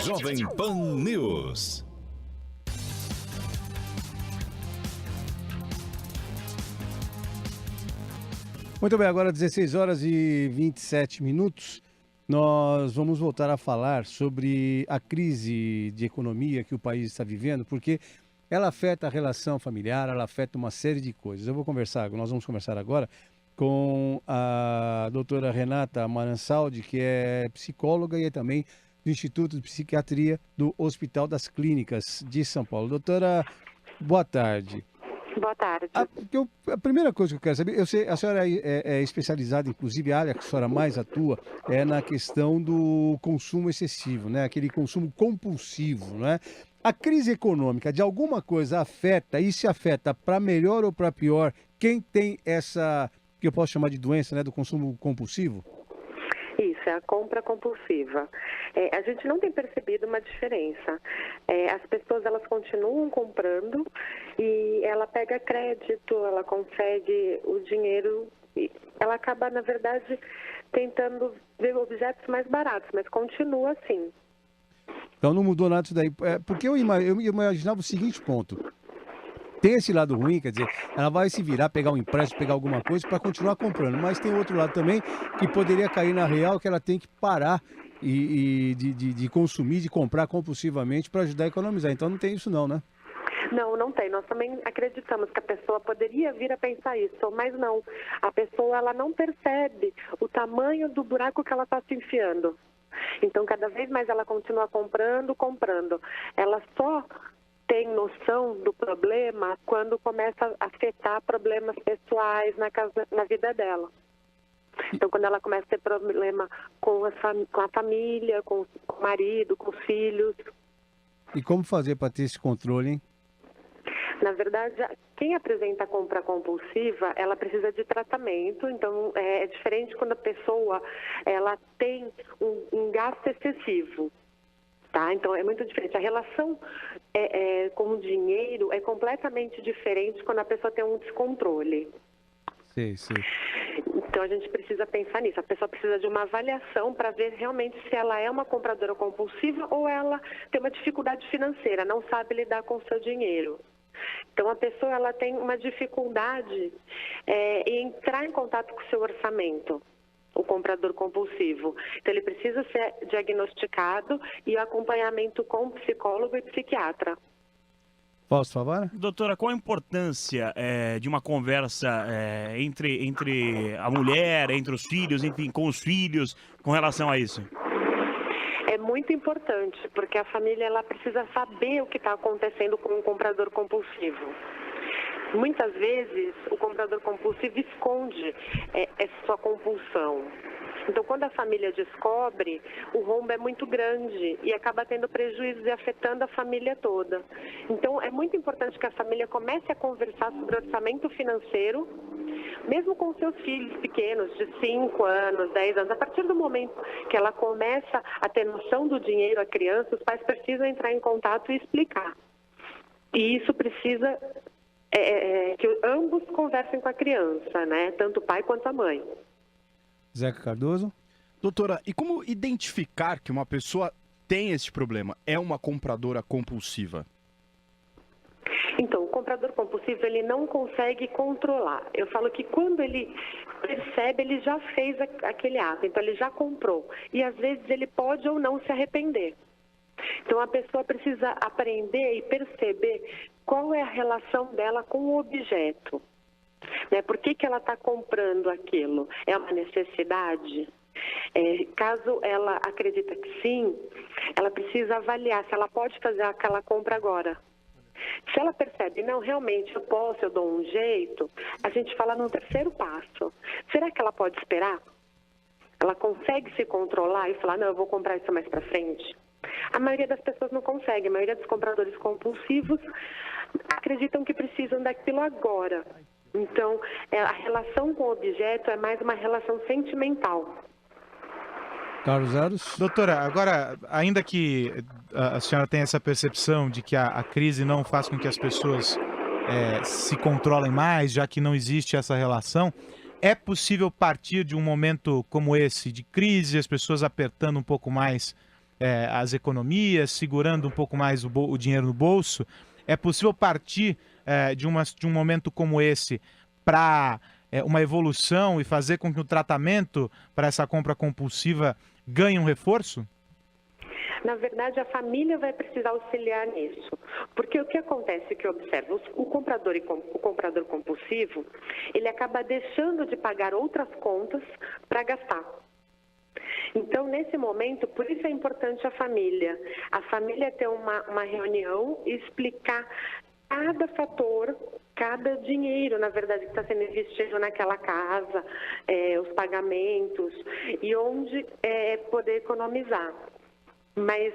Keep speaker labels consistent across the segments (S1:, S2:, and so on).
S1: Jovem Pan News.
S2: Muito bem, agora 16 horas e 27 minutos. Nós vamos voltar a falar sobre a crise de economia que o país está vivendo, porque ela afeta a relação familiar, ela afeta uma série de coisas. Nós vamos conversar agora com a doutora Renata Maransaldi, que é psicóloga e é também do Instituto de Psiquiatria do Hospital das Clínicas de São Paulo. Doutora, boa tarde.
S3: Boa tarde.
S2: A primeira coisa que eu quero saber, eu sei, a senhora é especializada, inclusive a área que a senhora mais atua é na questão do consumo excessivo, né? Aquele consumo compulsivo, né? A crise econômica de alguma coisa afeta, e se afeta para melhor ou para pior, quem tem essa, que eu posso chamar de doença, né, do consumo compulsivo?
S3: Isso, é a compra compulsiva. A gente não tem percebido uma diferença. As pessoas, elas continuam comprando e ela pega crédito, ela consegue o dinheiro, e ela acaba, na verdade, tentando ver objetos mais baratos, mas continua assim.
S2: Então não mudou nada disso daí. Porque eu imaginava o seguinte ponto. Tem esse lado ruim, quer dizer, ela vai se virar, pegar um empréstimo, pegar alguma coisa para continuar comprando. Mas tem outro lado também que poderia cair na real, que ela tem que parar de consumir, de comprar compulsivamente para ajudar a economizar. Então não tem isso não, né?
S3: Não, não tem. Nós também acreditamos que a pessoa poderia vir a pensar isso, mas não. A pessoa, ela não percebe o tamanho do buraco que ela está se enfiando. Então, cada vez mais ela continua comprando. Ela só tem noção do problema quando começa a afetar problemas pessoais na vida dela. Então, quando ela começa a ter problema com a família, com o marido, com os filhos.
S2: E como fazer para ter esse controle, hein?
S3: Na verdade, quem apresenta a compra compulsiva, ela precisa de tratamento. Então, é diferente quando a pessoa ela tem um gasto excessivo. Tá? Então, é muito diferente. A relação com o dinheiro é completamente diferente quando a pessoa tem um descontrole.
S2: Sim.
S3: Então, a gente precisa pensar nisso. A pessoa precisa de uma avaliação para ver realmente se ela é uma compradora compulsiva ou ela tem uma dificuldade financeira, não sabe lidar com o seu dinheiro. Então, a pessoa ela tem uma dificuldade em entrar em contato com o seu orçamento. O comprador compulsivo. Então, ele precisa ser diagnosticado e acompanhamento com psicólogo e psiquiatra.
S2: Posso falar?
S4: Doutora, qual a importância de uma conversa entre a mulher, entre os filhos, enfim, com os filhos, com relação a isso?
S3: É muito importante, porque a família ela precisa saber o que está acontecendo com o comprador compulsivo. Muitas vezes, o comprador compulsivo esconde sua compulsão. Então, quando a família descobre, o rombo é muito grande e acaba tendo prejuízos e afetando a família toda. Então, é muito importante que a família comece a conversar sobre orçamento financeiro, mesmo com seus filhos pequenos, de 5 anos, 10 anos. A partir do momento que ela começa a ter noção do dinheiro, a criança, os pais precisam entrar em contato e explicar. E isso precisa... que ambos conversem com a criança, né? Tanto o pai quanto a mãe.
S2: Zeca Cardoso.
S5: Doutora, e como identificar que uma pessoa tem esse problema? É uma compradora compulsiva?
S3: Então, o comprador compulsivo, ele não consegue controlar. Eu falo que quando ele percebe, ele já fez aquele ato, então ele já comprou. E às vezes ele pode ou não se arrepender. Então, a pessoa precisa aprender e perceber qual é a relação dela com o objeto. Né? Por que ela está comprando aquilo? É uma necessidade? Caso ela acredita que sim, ela precisa avaliar se ela pode fazer aquela compra agora. Se ela percebe, não, realmente eu dou um jeito, a gente fala no terceiro passo. Será que ela pode esperar? Ela consegue se controlar e falar, não, eu vou comprar isso mais para frente? A maioria das pessoas não consegue, a maioria dos compradores compulsivos acreditam que precisam daquilo agora. Então, a relação com o objeto é mais uma relação sentimental.
S2: Carlos Aros.
S6: Doutora, agora, ainda que a senhora tenha essa percepção de que a crise não faz com que as pessoas se controlem mais, já que não existe essa relação, é possível partir de um momento como esse, de crise, as pessoas apertando um pouco mais as economias, segurando um pouco mais o dinheiro no bolso, é possível partir de um momento como esse para uma evolução e fazer com que o tratamento para essa compra compulsiva ganhe um reforço?
S3: Na verdade, a família vai precisar auxiliar nisso. Porque o que acontece que eu observo, o comprador compulsivo, ele acaba deixando de pagar outras contas para gastar. Então, nesse momento, por isso é importante a família. A família ter uma reunião e explicar cada fator, cada dinheiro, na verdade, que está sendo investido naquela casa, os pagamentos, e onde poder economizar. Mas,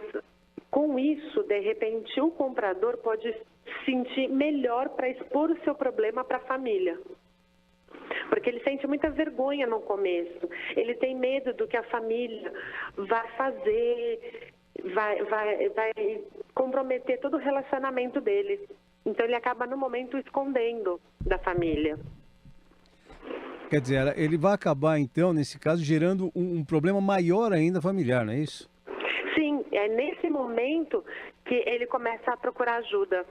S3: com isso, de repente, o comprador pode se sentir melhor para expor o seu problema para a família. Porque ele sente muita vergonha no começo. Ele tem medo do que a família vai fazer, vai comprometer todo o relacionamento dele. Então, ele acaba, no momento, escondendo da família.
S2: Quer dizer, ele vai acabar, então, nesse caso, gerando um problema maior ainda familiar, não é isso?
S3: Sim, é nesse momento que ele começa a procurar ajuda.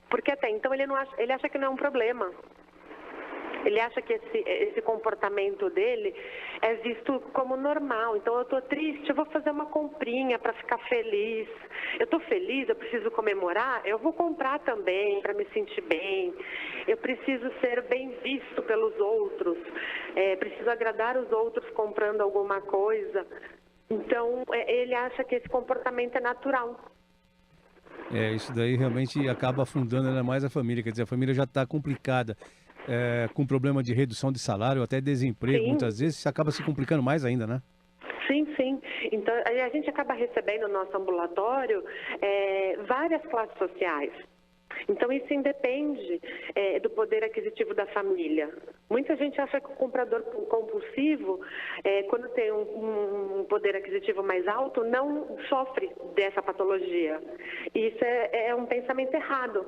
S3: Porque até então ele acha que não é um problema. Ele acha que esse comportamento dele é visto como normal. Então, eu estou triste, eu vou fazer uma comprinha para ficar feliz. Eu estou feliz, eu preciso comemorar, eu vou comprar também para me sentir bem. Eu preciso ser bem visto pelos outros. Preciso agradar os outros comprando alguma coisa. Então, ele acha que esse comportamento é natural.
S2: Isso daí realmente acaba afundando ainda mais a família. Quer dizer, a família já está complicada, com problema de redução de salário, até desemprego. Sim. Muitas vezes isso acaba se complicando mais ainda, né?
S3: Sim, sim. Então, a gente acaba recebendo no nosso ambulatório várias classes sociais. Então, isso independe do poder aquisitivo da família. Muita gente acha que o comprador compulsivo, quando tem um poder aquisitivo mais alto, não sofre dessa patologia. Isso é um pensamento errado.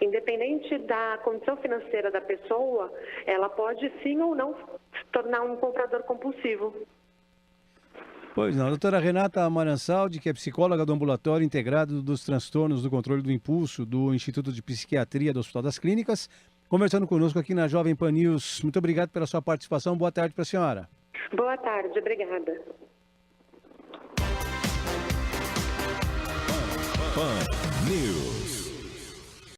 S3: Independente da condição financeira da pessoa, ela pode sim ou não se tornar um comprador compulsivo.
S2: Pois não, a doutora Renata Amaransaldi, que é psicóloga do Ambulatório Integrado dos Transtornos do Controle do Impulso do Instituto de Psiquiatria do Hospital das Clínicas, conversando conosco aqui na Jovem Pan News. Muito obrigado pela sua participação. Boa tarde para a senhora.
S3: Boa tarde, obrigada.
S1: Pan News.